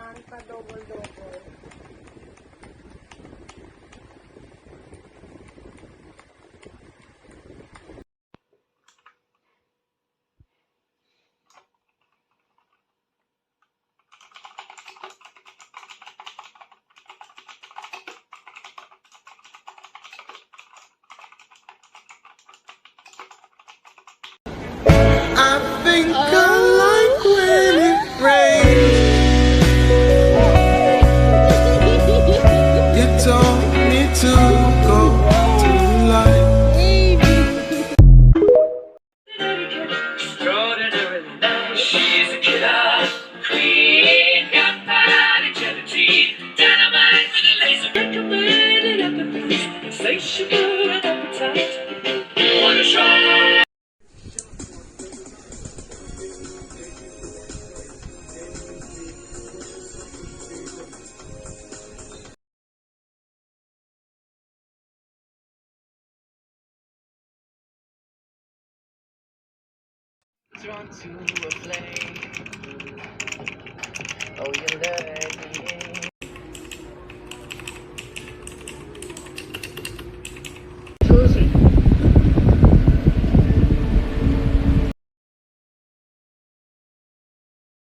Fanta double double. I think I like when it rains. You told me to go to the light. Extraordinarily nice. She's a killer queen. Gunpowder, gelatine, dynamite with a laser. Recommended at the feast. Insatiable and appetite. Wanna try? Drawn to a flame. Oh, you lure me